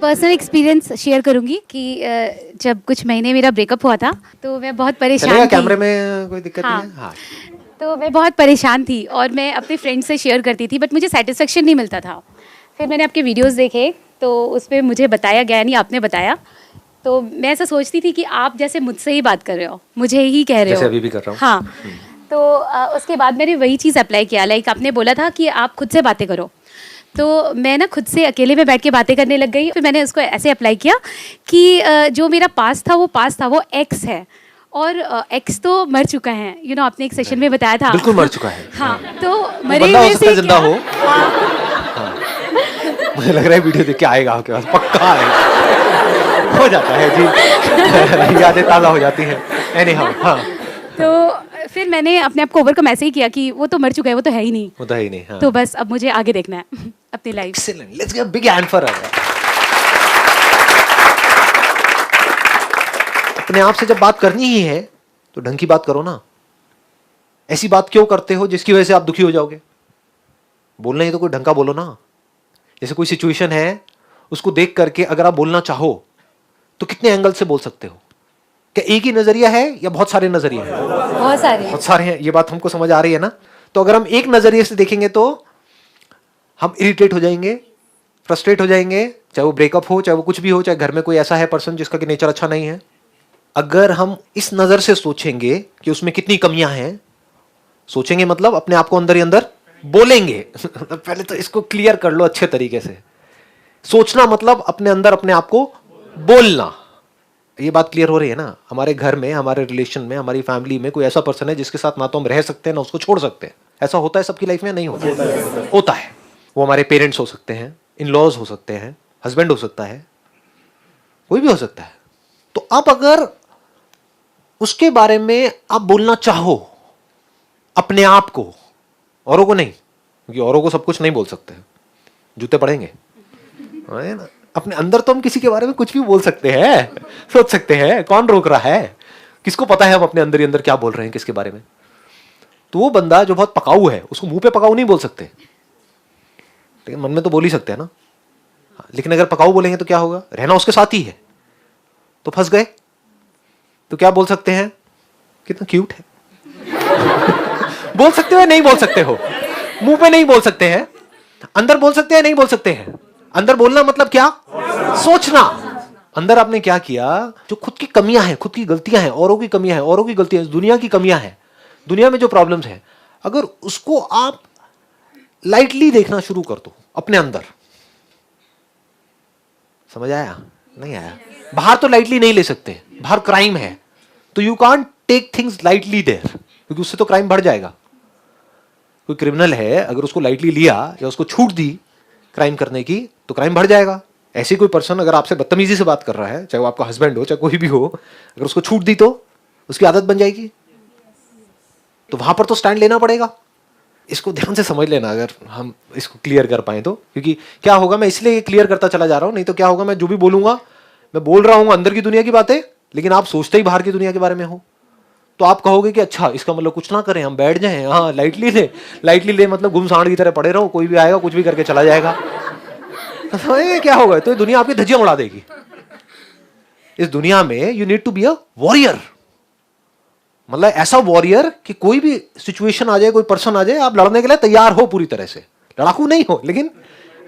Personal experience share करूंगी कि जब कुछ महीने मेरा ब्रेकअप हुआ था तो मैं बहुत परेशान थी। कैमरे में कोई दिक्कत हाँ। नहीं है? हाँ। तो मैं बहुत परेशान थी और मैं अपने फ्रेंड से शेयर करती थी, बट मुझे सेटिस्फेक्शन नहीं मिलता था। फिर मैंने आपके वीडियोस देखे तो उसमें मुझे बताया गया, नहीं आपने बताया, तो मैं ऐसा सोचती थी कि आप जैसे मुझसे ही बात कर रहे हो, मुझे ही कह रहे हो, जैसे अभी भी कर रहा हूँ। हाँ। तो उसके बाद मैंने वही चीज़ अप्लाई किया। लाइक आपने बोला था कि आप खुद से बातें करो, तो मैं ना खुद से अकेले में बैठ के बातें करने लग गई। फिर मैंने उसको ऐसे अप्लाई किया कि जो मेरा पास था वो एक्स है, और एक्स तो मर चुका है। आपने एक सेशन में बताया था। बिल्कुल मर चुका है। हाँ, तो वो मरे बंदा हो हुए सकता से है जिंदा क्या? हो। हाँ। मुझे लग रहा है वीडियो देख के आएगा आपके पास, पक्का है। हो जाता है जी। यादें ताज़ा हो जाती हैं। एनीहाउ, हाँ। तो फिर मैंने अपने आप को ओवरकम ऐसे ही किया कि वो तो मर चुका है, वो तो है ही नहीं। होता ही नहीं। हाँ। तो बस अब मुझे आगे देखना है अपनी life. Excellent, let's give a big hand for her. अपने आप से जब बात करनी ही है तो ढंग की बात करो ना। ऐसी बात क्यों करते हो जिसकी वजह से आप दुखी हो जाओगे? बोलना ही तो कोई ढंग का बोलो ना। जैसे कोई सिचुएशन है, उसको देख करके अगर आप बोलना चाहो तो कितने एंगल से बोल सकते हो? क्या एक ही नजरिया है या बहुत सारे नजरिए हैं? बहुत सारे हैं। ये बात हमको समझ आ रही है ना? तो अगर हम एक नजरिए से देखेंगे तो हम इरिटेट हो जाएंगे, फ्रस्ट्रेट हो जाएंगे, चाहे वो ब्रेकअप हो, चाहे वो कुछ भी हो, चाहे घर में कोई ऐसा है पर्सन जिसका कि नेचर अच्छा नहीं है। अगर हम इस नजर से सोचेंगे कि उसमें कितनी कमियां हैं, सोचेंगे मतलब अपने आप को अंदर ही अंदर बोलेंगे। पहले तो इसको क्लियर कर लो अच्छे तरीके से। सोचना मतलब अपने अंदर अपने आप को बोलना। ये बात क्लियर हो रही है ना? हमारे घर में, हमारे रिलेशन में, हमारी फैमिली में कोई ऐसा पर्सन है जिसके साथ ना तो हम रह सकते हैं ना उसको छोड़ सकते हैं। ऐसा होता है सबकी लाइफ में? नहीं होता? होता है। वो हमारे पेरेंट्स हो सकते हैं, इन लॉज हो सकते हैं, हस्बैंड हो सकता है, कोई भी हो सकता है। तो अब अगर उसके बारे में आप बोलना चाहो अपने आप को, औरों को नहीं, क्योंकि औरों को सब कुछ नहीं बोल सकते, जूते पड़ेंगे, है ना? अपने अंदर तो हम किसी के बारे में कुछ भी बोल सकते हैं, सोच सकते हैं। कौन रोक रहा है? किसको पता है हम अपने अंदर ही अंदर क्या बोल रहे हैं किसके बारे में? तो वो बंदा जो बहुत पकाऊ है उसको मुंह पे पकाऊ नहीं बोल सकते, लेकिन मन में तो बोल ही सकते हैं ना। लेकिन अगर पकाऊ बोलेंगे तो क्या होगा? रहना उसके साथ ही है तो फंस गए। तो क्या बोल सकते हैं? कितना क्यूट है। बोल सकते हो या नहीं बोल सकते हो? मुंह पे नहीं बोल सकते हैं, अंदर बोल सकते हैं, नहीं बोल सकते हैं। अंदर बोलना मतलब क्या? सोचना। अंदर आपने क्या किया? जो खुद की कमियां हैं, खुद की गलतियां हैं, औरों की कमियां हैं, औरों की गलतियां हैं, दुनिया की कमियां हैं, दुनिया में जो प्रॉब्लम्स हैं, अगर उसको आप लाइटली देखना शुरू कर दो अपने अंदर। समझ आया? नहीं आया? बाहर तो लाइटली नहीं ले सकते, बाहर क्राइम है, तो you can't take things lightly there, क्योंकि उससे तो क्राइम बढ़ जाएगा। कोई क्रिमिनल है, अगर उसको लाइटली लिया या उसको छूट दी क्राइम करने की तो क्राइम बढ़ जाएगा। ऐसे कोई पर्सन अगर आपसे बदतमीजी से बात कर रहा है, चाहे वो आपका हस्बैंड हो चाहे कोई भी हो, अगर उसको छूट दी तो उसकी आदत बन जाएगी। तो वहां पर तो स्टैंड लेना पड़ेगा। इसको ध्यान से समझ लेना अगर हम इसको क्लियर कर पाए तो। क्योंकि क्या होगा, मैं इसलिए क्लियर करता चला जा रहा हूं, नहीं तो क्या होगा, मैं जो भी बोलूंगा, मैं बोल रहा हूं अंदर की दुनिया की बातें, लेकिन आप सोचते ही बाहर की दुनिया के बारे में हो। तो आप कहोगे कि अच्छा इसका मतलब कुछ ना करें, हम बैठ जाएं, हाँ लाइटली ले। लाइटली ले मतलब घुमसांड की तरह पड़े रहो, कोई भी आएगा कुछ भी करके चला जाएगा। तो ये क्या होगा? तो ये दुनिया आपकी धज्जियां उड़ा देगी। इस दुनिया में you need to be a warrior, मतलब ऐसा वॉरियर कि कोई भी सिचुएशन आ जाए, कोई पर्सन आ जाए, आप लड़ने के लिए तैयार हो पूरी तरह से। लड़ाकू नहीं हो, लेकिन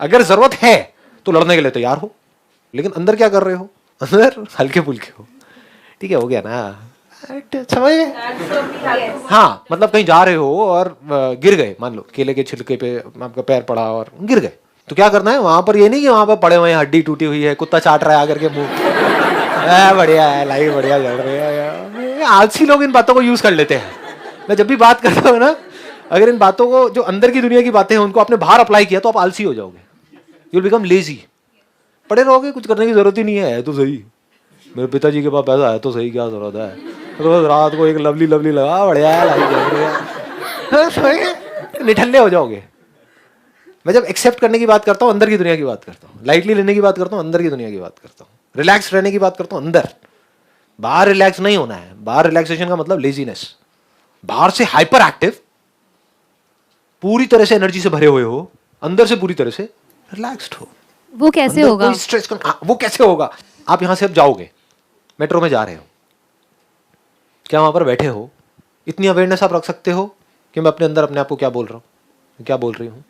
अगर जरूरत है तो लड़ने के लिए तैयार हो। लेकिन अंदर क्या कर रहे हो? अंदर हल्के फुल्के हो। ठीक है, हो गया ना? समझ गए? हाँ, मतलब कहीं जा रहे हो और गिर गए, मान लो केले के छिलके पे आपका पैर पड़ा और गिर गए, तो क्या करना है? वहां पर ये नहीं कि वहां पर पड़े हुए हैं, हड्डी टूटी हुई है, कुत्ता चाट रहा है आकर के मुंह, बढ़िया है, लाइफ बढ़िया चल रही है। आलसी लोग इन बातों को यूज कर लेते हैं। मैं जब भी बात करता हूँ ना, अगर इन बातों को, जो अंदर की दुनिया की बातें हैं, उनको आपने बाहर अप्लाई किया तो आप आलसी हो जाओगे। You will become lazy. पड़े रहोगे, कुछ करने की जरूरत ही नहीं है तो सही। मेरे पिताजी के पास पैसा है तो सही, क्या जरूरत है? रोज रात को एक लवली लवली लगा, बढ़िया है, लाइफ चल रही है। निठल्ले हो जाओगे। मैं जब एक्सेप्ट करने की बात करता हूँ, अंदर की दुनिया की बात करता हूँ, लाइटली लेने की बात करता हूँ, अंदर की दुनिया की बात करता हूँ, रिलैक्स रहने की बात करता हूँ अंदर। बाहर रिलैक्स नहीं होना है। बाहर रिलैक्सेशन का मतलब लेजीनेस। बाहर से हाइपर एक्टिव, पूरी तरह से एनर्जी से भरे हुए हो, अंदर से पूरी तरह से रिलैक्स्ड हो। वो कैसे अंदर होगा? कोई स्ट्रेस वो कैसे होगा? आप यहां से अब जाओगे, मेट्रो में जा रहे हो, क्या वहां पर बैठे हो, इतनी अवेयरनेस आप रख सकते हो कि मैं अपने अंदर अपने आप को क्या बोल रहा हूं, क्या बोल रही हूं?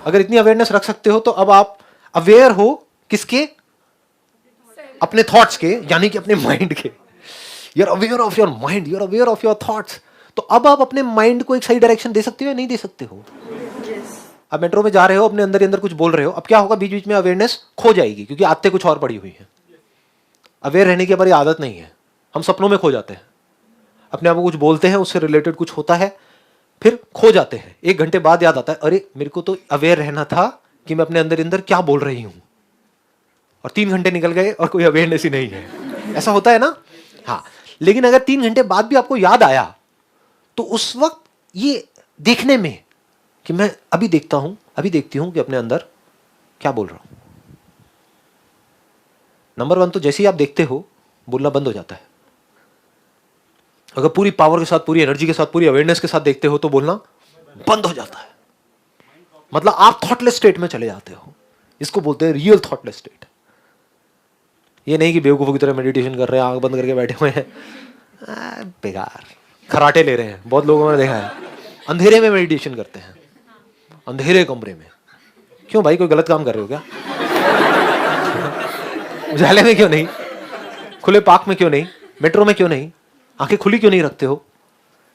अगर इतनी अवेयरनेस रख सकते हो तो अब आप अवेयर हो किसके? अपने थॉट्स के, यानी कि अपने माइंड के। You are aware of your mind, you are aware of your thoughts. तो अब आप अपने माइंड को एक सही डायरेक्शन दे सकते हो या नहीं दे सकते हो? अब मेट्रो में जा रहे हो, अपने अंदर ही अंदर कुछ बोल रहे हो, अब क्या होगा? बीच बीच में अवेयरनेस खो जाएगी, क्योंकि आदतें कुछ और पड़ी हुई हैं। अवेयर रहने की हमारी आदत नहीं है, हम सपनों में खो जाते हैं, अपने आप को कुछ बोलते हैं, उससे रिलेटेड कुछ होता है, फिर खो जाते हैं। 1 घंटे बाद याद आता है, अरे मेरे को तो अवेयर रहना था कि मैं अपने अंदर अंदर क्या बोल रही हूं, और 3 घंटे निकल गए और कोई अवेयरनेस ही नहीं है। ऐसा होता है ना? हाँ। लेकिन अगर 3 घंटे बाद भी आपको याद आया, तो उस वक्त ये देखने में कि मैं अभी देखता हूं, अभी देखती हूं कि अपने अंदर क्या बोल रहा हूं। नंबर 1 तो जैसे ही आप देखते हो, बोलना बंद हो जाता है। अगर पूरी पावर के साथ, पूरी एनर्जी के साथ, पूरी अवेयरनेस के साथ देखते हो तो बोलना बंद हो जाता है। मतलब आप थॉटलेस स्टेट में चले जाते हो। इसको बोलते हैं रियल थॉटलेस स्टेट। ये नहीं कि बेवकूफों की तरह मेडिटेशन कर रहे हैं, आंख बंद करके बैठे हुए हैं, बेकार खराटे ले रहे हैं। बहुत लोगों ने देखा है अंधेरे में मेडिटेशन करते हैं, अंधेरे कमरे में। क्यों भाई, कोई गलत काम कर रहे हो क्या? उजाले में क्यों नहीं? खुले पार्क में क्यों नहीं? मेट्रो में क्यों नहीं? आंखें खुली क्यों नहीं रखते हो?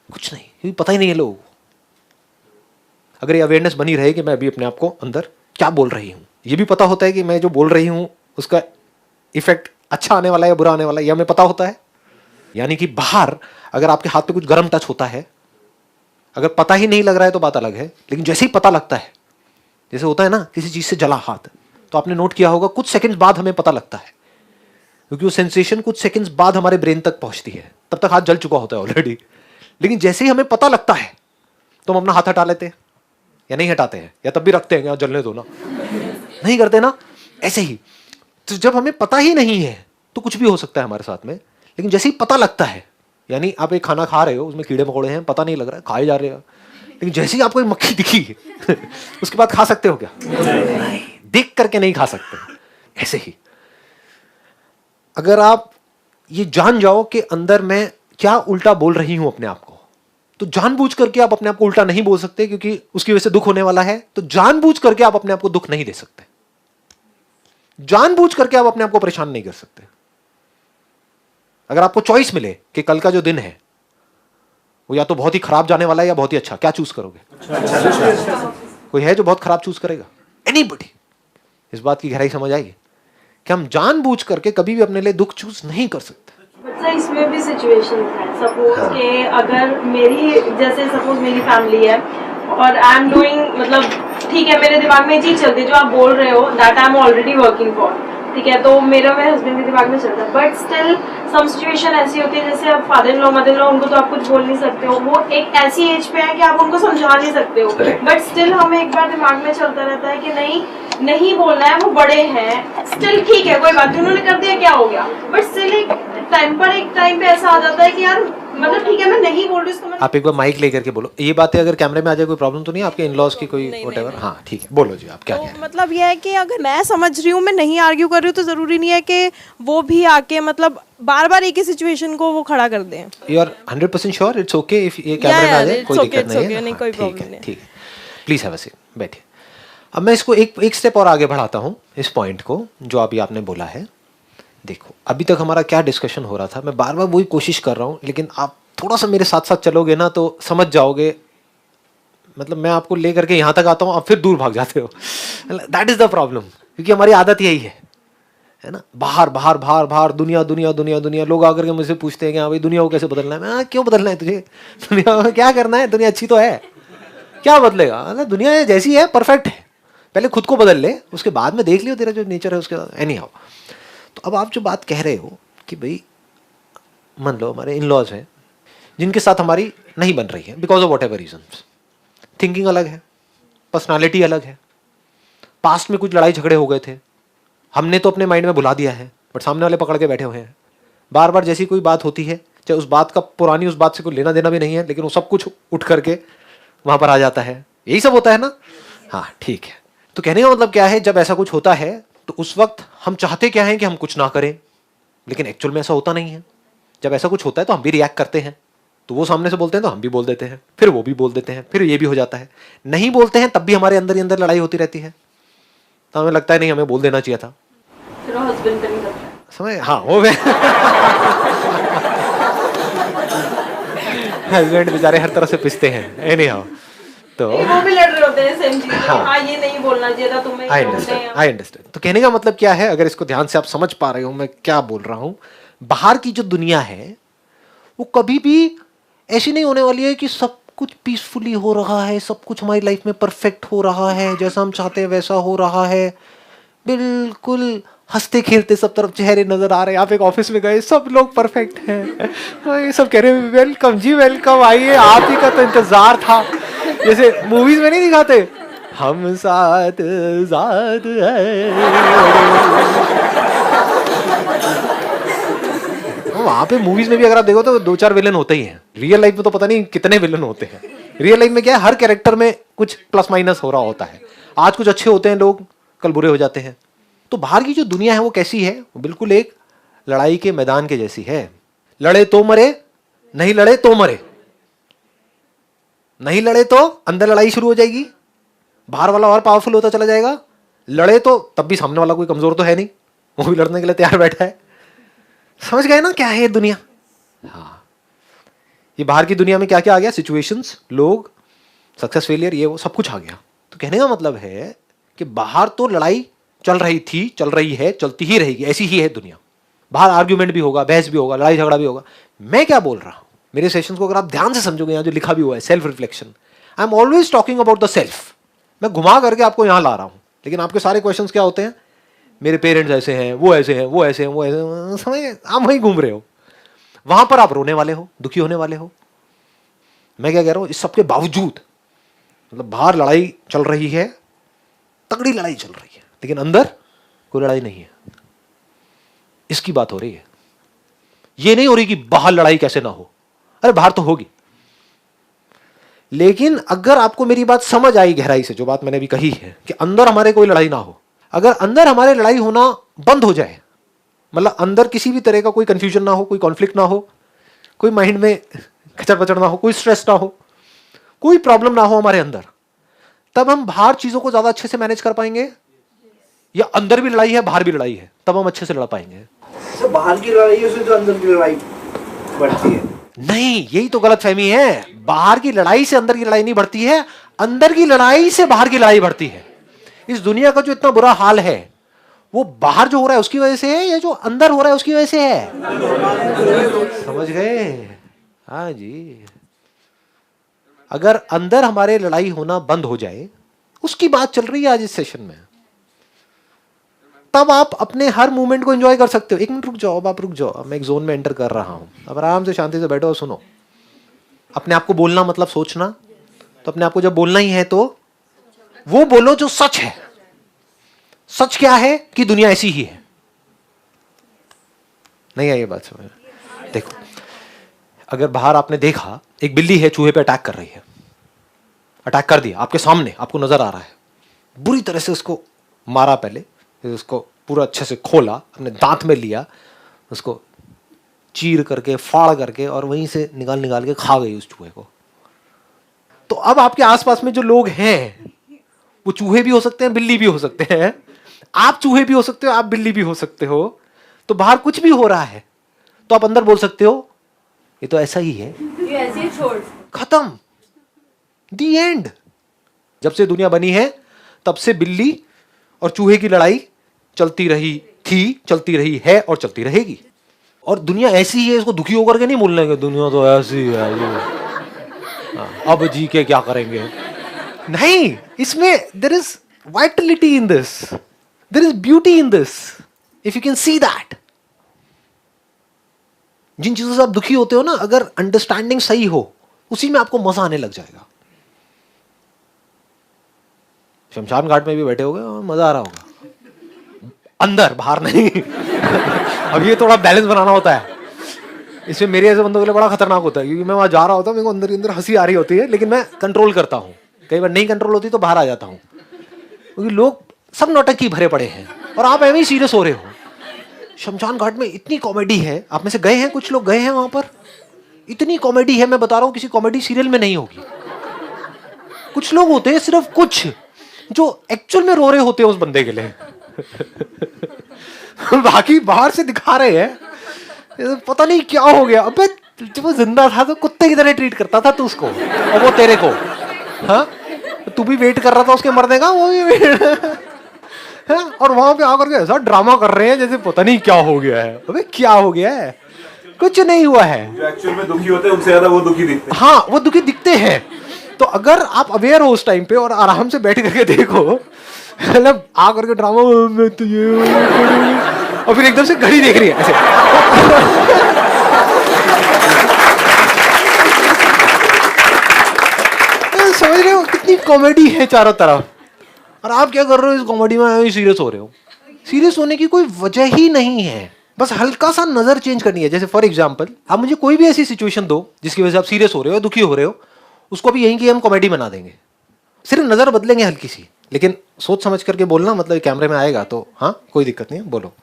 कुछ नहीं, क्योंकि पता ही नहीं है लोगों को। अगर ये अवेयरनेस बनी रहे कि मैं अभी अपने आप को अंदर क्या बोल रही हूं, ये भी पता होता है कि मैं जो बोल रही हूं उसका इफेक्ट अच्छा आने वाला है या बुरा आने वाला है, यह हमें पता होता है। यानी कि बाहर अगर आपके हाथ पे कुछ गर्म टच होता है, अगर पता ही नहीं लग रहा है तो बात अलग है, लेकिन जैसे ही पता लगता है, जैसे होता है ना किसी चीज से जला हाथ, तो आपने नोट किया होगा कुछ सेकंड्स बाद हमें पता लगता है, क्योंकि वो सेंसेशन कुछ सेकंड्स बाद हमारे ब्रेन तक पहुंचती है। तब तक हाथ जल चुका होता है ऑलरेडी। लेकिन जैसे ही हमें पता लगता है तो हम अपना हाथ हटा लेते हैं या नहीं हटाते हैं, या तब भी रखते हैं कि जलने दो ना, नहीं करते ना। ऐसे ही तो जब हमें पता ही नहीं है तो कुछ भी हो सकता है हमारे साथ में, लेकिन जैसे ही पता लगता है, यानी आप एक खाना खा रहे हो, उसमें कीड़े मकोड़े हैं, पता नहीं लग रहा है, खाए जा रहे हो, लेकिन जैसे ही आपको एक मक्खी दिखी उसके बाद खा सकते हो क्या? नहीं, देख करके नहीं खा सकते। ऐसे ही अगर आप ये जान जाओ कि अंदर मैं क्या उल्टा बोल रही हूं अपने आप को, तो जानबूझ करके आप अपने आप को उल्टा नहीं बोल सकते, क्योंकि उसकी वजह से दुख होने वाला है। तो जानबूझ करके आप अपने आप को दुख नहीं दे सकते, जानबूझ करके आप अपने आप को परेशान नहीं कर सकते। अगर आपको चॉइस मिले कि कल का जो दिन है वो या तो बहुत ही खराब जाने वाला है या बहुत ही अच्छा, क्या चूज करोगे? कोई है जो बहुत खराब चूज करेगा? एनीबॉडी? इस बात की गहराई समझ आएगी कि हम जानबूझ करके कभी भी अपने लिए दुख चूज नहीं कर सकते। मतलब इसमें भी सिचुएशन है, सपोज के अगर मेरी, जैसे सपोज मेरी फैमिली है और आई एम डूइंग, मतलब ठीक है मेरे दिमाग में ये चीज चलती है जो आप बोल रहे हो, that I am already working for, ठीक है, तो मेरे हस्बैंड के दिमाग में चलता है, बट स्टिल सम सिचुएशन ऐसी होती है, जैसे आप father in law, mother in law, उनको तो आप कुछ बोल नहीं सकते हो, वो एक ऐसी एज पे है कि आप उनको समझा नहीं सकते हो, बट स्टिल हमें एक बार दिमाग में चलता रहता है कि नहीं बोलना है, वो बड़े हैं, स्टिल ठीक है कोई बात नहीं, उन्होंने कर दिया क्या हो गया, बट स्टिल एक टाइम पे ऐसा आ जाता है कि यार मतलब ठीक है मैं नहीं बोल रही उसको। आप एक बार माइक लेकर के बोलो। ये बातें अगर कैमरे में आ जाए कोई प्रॉब्लम तो नहीं आपके इन-लॉज की कोई व्हाटएवर? हाँ ठीक है, बोलो जी आप क्या कह रहे हैं। मतलब ये है कि अगर मैं समझ रही हूँ, मैं नहीं आर्ग्यू कर रही हूँ, तो जरूरी नहीं है कि वो भी आके मतलब बार बार एक ही सिचुएशन को वो खड़ा कर दें। You are 100% sure? It's okay if ये कैमरे में आ जाए, कोई दिक्कत नहीं है? कोई प्रॉब्लम नहीं है। ठीक है, प्लीज हैव अ सीट, बैठिए। अब मैं इसको एक स्टेप और आगे बढ़ाता हूँ, इस पॉइंट को जो अभी आपने बोला है। देखो अभी तक हमारा क्या डिस्कशन हो रहा था, मैं बार बार वही कोशिश कर रहा हूँ, लेकिन आप थोड़ा सा मेरे साथ साथ चलोगे ना तो समझ जाओगे। मतलब मैं आपको ले करके यहाँ तक आता हूँ, आप फिर दूर भाग जाते हो। दैट इज द प्रॉब्लम, क्योंकि हमारी आदत यही है ना, बाहर बाहर बाहर बाहर, दुनिया दुनिया दुनिया दुनिया। लोग आकर के मुझसे पूछते हैं कि हाँ भाई दुनिया को कैसे बदलना है? मैं क्यों बदलना है तुझे? दुनिया में क्या करना है? दुनिया अच्छी तो है, क्या बदलेगा? मतलब दुनिया जैसी है परफेक्ट है, पहले खुद को बदल ले, उसके बाद में देख लियो तेरा जो नेचर है उसके बाद। एनी हाउ, तो अब आप जो बात कह रहे हो कि भाई मान लो हमारे इन लॉज हैं जिनके साथ हमारी नहीं बन रही है because of whatever reasons, thinking अलग है, पर्सनालिटी अलग है, पास्ट में कुछ लड़ाई झगड़े हो गए थे, हमने तो अपने माइंड में भुला दिया है, बट सामने वाले पकड़ के बैठे हुए हैं। बार बार जैसी कोई बात होती है, चाहे उस बात का पुरानी उस बात से कोई लेना देना भी नहीं है, लेकिन वो सब कुछ उठ करके वहां पर आ जाता है। यही सब होता है ना? हाँ ठीक है। तो कहने का मतलब क्या है, जब ऐसा कुछ होता है तो उस वक्त हम चाहते क्या है कि हम कुछ ना करें, लेकिन एक्चुअल में ऐसा होता नहीं है। जब ऐसा कुछ होता है तो हम भी रिएक्ट करते हैं, तो वो सामने से बोलते हैं तो हम भी बोल देते हैं, फिर वो भी बोल देते हैं, फिर ये भी हो जाता है। नहीं बोलते हैं तब भी हमारे अंदर ही अंदर लड़ाई होती रहती है, तो हमें लगता है नहीं हमें बोल देना चाहिए था। फिर हस्बैंड पे नहीं करता है। समझ, हाँ वो हस्बैंड बेचारे हर तरह से पिसते हैं, एनी हाउ। तो वो भी लड़ रहे होते हैं सेम चीज। हाँ। हाँ ये नहीं बोलना चाहिए था तुम्हें, आई ये बोलते अंडरस्टैंड, हैं। I understand. तो कहने का मतलब क्या है, अगर इसको ध्यान से आप समझ पा रहे हो मैं क्या बोल रहा हूं, बाहर की जो दुनिया है वो कभी भी ऐसी नहीं होने वाली है कि सब कुछ पीसफुली हो रहा है, सब कुछ हमारी लाइफ में परफेक्ट हो रहा है, जैसा हम चाहते हैं वैसा हो रहा है, बिल्कुल हंसते खेलते सब तरफ चेहरे नजर आ रहे हैं। आप एक ऑफिस में गए, सब लोग परफेक्ट हैं, ये सब कह रहे हैं वेलकम जी वेलकम, आइए आप ही का तो इंतजार था। जैसे मूवीज में नहीं दिखाते, हम साथ साथ हैं, वहां पे मूवीज में भी अगर आप देखो तो 2-4 विलन होते ही हैं। रियल लाइफ में तो पता नहीं कितने विलन होते हैं। रियल लाइफ में क्या है, हर कैरेक्टर में कुछ प्लस माइनस हो रहा होता है। आज कुछ अच्छे होते हैं लोग, कल बुरे हो जाते हैं। तो बाहर की जो दुनिया है वो कैसी है, वो बिल्कुल एक लड़ाई के मैदान के जैसी है। लड़े तो मरे, नहीं लड़े तो मरे। नहीं लड़े तो अंदर लड़ाई शुरू हो जाएगी, बाहर वाला और पावरफुल होता चला जाएगा। लड़े तो तब भी सामने वाला कोई कमजोर तो है नहीं, वो भी लड़ने के लिए तैयार बैठा है। समझ गए ना क्या है ये दुनिया? हाँ, ये बाहर की दुनिया में क्या क्या आ गया, सिचुएशंस, लोग, सक्सेस फेलियर, ये वो सब कुछ आ गया। तो कहने का मतलब है कि बाहर तो लड़ाई चल रही थी, चल रही है, चलती ही रहेगी, ऐसी ही है दुनिया। बाहर आर्ग्यूमेंट भी होगा, बहस भी होगा, लड़ाई झगड़ा भी होगा। मैं क्या बोल रहा हूं, मेरे सेशंस को अगर आप ध्यान से समझोगे, यहां जो लिखा भी हुआ है self reflection, I am always talking about the self. मैं घुमा करके आपको यहां ला रहा हूं, लेकिन आपके सारे क्वेश्चंस क्या होते हैं, मेरे पेरेंट्स ऐसे हैं, वो ऐसे हैं, वो ऐसे हैं, वो ऐसे हैं, समझ, आप वहीं घूम रहे हो। वहां पर आप रोने वाले हो, दुखी होने वाले हो। मैं क्या कह रहा हूं, इस सबके बावजूद मतलब बाहर लड़ाई चल रही है, तगड़ी लड़ाई चल रही है, लेकिन अंदर कोई लड़ाई नहीं है। इसकी बात हो रही है। ये नहीं हो रही कि बाहर लड़ाई कैसे ना हो, अरे बाहर तो होगी। लेकिन अगर आपको मेरी बात समझ आई गहराई से, जो बात मैंने अभी कही है कि अंदर हमारे कोई लड़ाई ना हो, अगर अंदर हमारे लड़ाई होना बंद हो जाए, मतलब अंदर किसी भी तरह का कोई कंफ्यूजन ना हो, कोई कॉन्फ्लिक्ट ना हो, कोई माइंड में खचर पचड़ ना हो, कोई स्ट्रेस ना हो, कोई प्रॉब्लम ना हो हमारे अंदर, तब हम बाहर चीजों को ज्यादा अच्छे से मैनेज कर पाएंगे। या अंदर भी लड़ाई है, बाहर भी लड़ाई है, तब हम अच्छे से लड़ पाएंगे। तो बाहर की लड़ाई है, उससे तो अंदर की लड़ाई बढ़ती है। नहीं, यही तो गलत फहमी है। बाहर की लड़ाई से अंदर की लड़ाई नहीं बढ़ती है, अंदर की लड़ाई से बाहर की लड़ाई बढ़ती है। इस दुनिया का जो इतना बुरा हाल है वो बाहर जो हो रहा है उसकी वजह से है, या जो अंदर हो रहा है उसकी वजह से है? समझ गए? हाँ जी। अगर अंदर हमारे लड़ाई होना बंद हो जाए, उसकी बात चल रही है आज इस सेशन में, तब आप अपने हर मूवमेंट को एंजॉय कर सकते हो। एक मिनट रुक जाओ, अब आप रुक जाओ, मैं एक जोन में एंटर कर रहा हूं। अब आराम से शांति से बैठो और सुनो। अपने आप को बोलना मतलब सोचना, तो अपने आप को जब बोलना ही है तो वो बोलो जो सच है। सच क्या है कि दुनिया ऐसी ही है। नहीं है ये बात समझ? देखो, अगर बाहर आपने देखा एक बिल्ली है चूहे पे अटैक कर रही है, अटैक कर दिया आपके सामने, आपको नजर आ रहा है, बुरी तरह से उसको मारा, पहले उसको पूरा अच्छे से खोला, अपने दांत में लिया, उसको चीर करके फाड़ करके और वहीं से निकाल निकाल के खा गई उस चूहे को। तो अब आपके आसपास में जो लोग हैं वो चूहे भी हो सकते हैं, बिल्ली भी हो सकते हैं, आप चूहे भी हो सकते हो, आप बिल्ली भी हो सकते हो। तो बाहर कुछ भी हो रहा है तो आप अंदर बोल सकते हो ये तो ऐसा ही है, ये ऐसे ही छोड़। खत्म, दी एंड। जब से दुनिया बनी है तब से बिल्ली और चूहे की लड़ाई चलती रही थी, चलती रही है और चलती रहेगी। और दुनिया ऐसी ही है, इसको दुखी होकर के नहीं बोलने के दुनिया तो ऐसी है, अब जी के क्या करेंगे। नहीं, इसमें there is vitality in this, there is beauty in this, if you can see that. जिन चीजों से आप दुखी होते हो ना, अगर अंडरस्टैंडिंग सही हो, उसी में आपको मजा आने लग जाएगा। शमशान घाट में भी बैठे होगे और मजा आ रहा होगा, अंदर, बाहर नहीं। अब ये थोड़ा बैलेंस बनाना होता है। इसमें मेरे ऐसे बंदों के लिए बड़ा खतरनाक होता है, क्योंकि मैं वहां जा रहा होता हूँ, मेरे को अंदर ही अंदर हंसी आ रही होती है, लेकिन मैं कंट्रोल करता हूँ। कई बार नहीं कंट्रोल होती तो बाहर आ जाता हूँ। क्योंकि लोग सब नौटंकी भरे पड़े हैं और आप ऐਵੇਂ ही सीरियस हो रहे हो। शमशान घाट में इतनी कॉमेडी है, आप में से गए हैं, कुछ लोग गए हैं वहां पर, इतनी कॉमेडी है, मैं बता रहा हूं किसी कॉमेडी सीरियल में नहीं होगी। कुछ लोग होते हैं सिर्फ कुछ जो एक्चुअल में रो रहे होते हैं उस बंदे के लिए बाकी बाहर से दिखा रहे हैं पता नहीं क्या हो गया। अबे जब वो जिंदा था तो कुत्ते की तरह ट्रीट करता था तू उसको, और वो तेरे को, हाँ तू भी वेट कर रहा था उसके मरने का, वो भी है, और वहां पे आकर के ऐसा ड्रामा कर रहे हैं जैसे पता नहीं क्या हो गया है। अबे क्या हो गया है, कुछ नहीं हुआ है। जो एक्चुअल में दुखी होते हैं उनसे ज्यादा वो दुखी दिखते हैं। हाँ वो दुखी दिखते हैं। तो अगर आप अवेयर हो उस टाइम पे और आराम से बैठ करके देखो, मतलब आ करके ड्रामा में तो ये और फिर एकदम से घड़ी देख रही है ऐसे समझ रहे हो कितनी कॉमेडी है चारों तरफ, और आप क्या कर रहे हो इस कॉमेडी में, सीरियस हो रहे हो। सीरियस होने की कोई वजह ही नहीं है, बस हल्का सा नजर चेंज करनी है। जैसे फॉर एग्जांपल आप मुझे कोई भी ऐसी सिचुएशन दो जिसकी वजह से आप सीरियस हो रहे हो, दुखी हो रहे हो, उसको भी यहीं की हम कॉमेडी बना देंगे, सिर्फ नजर बदलेंगे हल्की सी, लेकिन सोच समझ करके बोलना, मतलब कैमरे में आएगा तो हाँ कोई दिक्कत नहीं है, बोलो।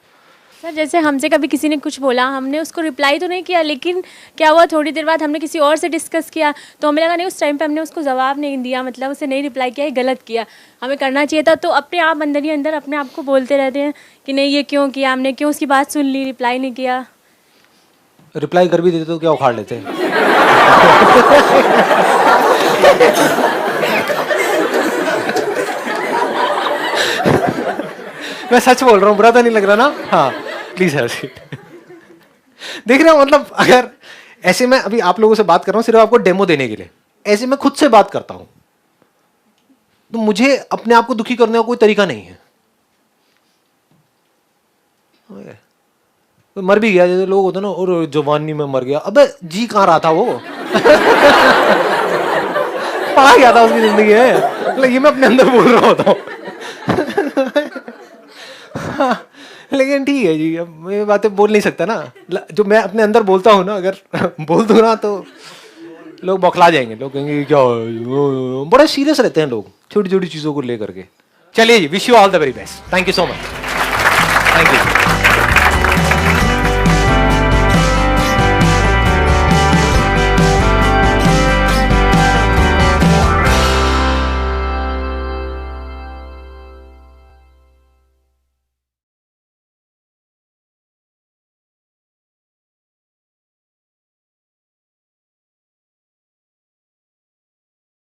सर जैसे हमसे कभी किसी ने कुछ बोला, हमने उसको रिप्लाई तो नहीं किया, लेकिन क्या हुआ थोड़ी देर बाद हमने किसी और से डिस्कस किया तो हमें लगा नहीं उस टाइम पे हमने उसको जवाब नहीं दिया, मतलब उसे नहीं रिप्लाई किया, गलत किया, हमें करना चाहिए था। तो अपने आप अंदर ही अंदर अपने आप को बोलते रहते हैं कि नहीं ये क्यों किया हमने, क्यों उसकी बात सुन ली, रिप्लाई नहीं किया। रिप्लाई कर भी देते तो क्या उखाड़ लेते मैं सच बोल रहा हूँ, बुरा तो नहीं लग रहा ना? हाँ प्लीज है देख रहे हो, मतलब अगर ऐसे मैं अभी आप लोगों से बात कर रहा हूँ सिर्फ आपको डेमो देने के लिए, ऐसे मैं खुद से बात करता हूँ तो मुझे अपने आप को दुखी करने का कोई तरीका नहीं है। तो मर भी गया, जैसे लोग होते ना और जवानी में मर गया, अबे जी कहाँ रहा था वो पा गया था उसकी जिंदगी है, मतलब ये मैं अपने अंदर बोल रहा होता हूँ लेकिन ठीक है जी, अब मैं बातें बोल नहीं सकता ना, जो मैं अपने अंदर बोलता हूँ ना, अगर बोल दूँ ना तो लोग बौखला जाएंगे, लोग कहेंगे क्या, बड़ा सीरियस रहते हैं लोग छोटी छोटी चीजों को लेकर के। चलिए जी, wish you all the very best, thank you so much, thank you.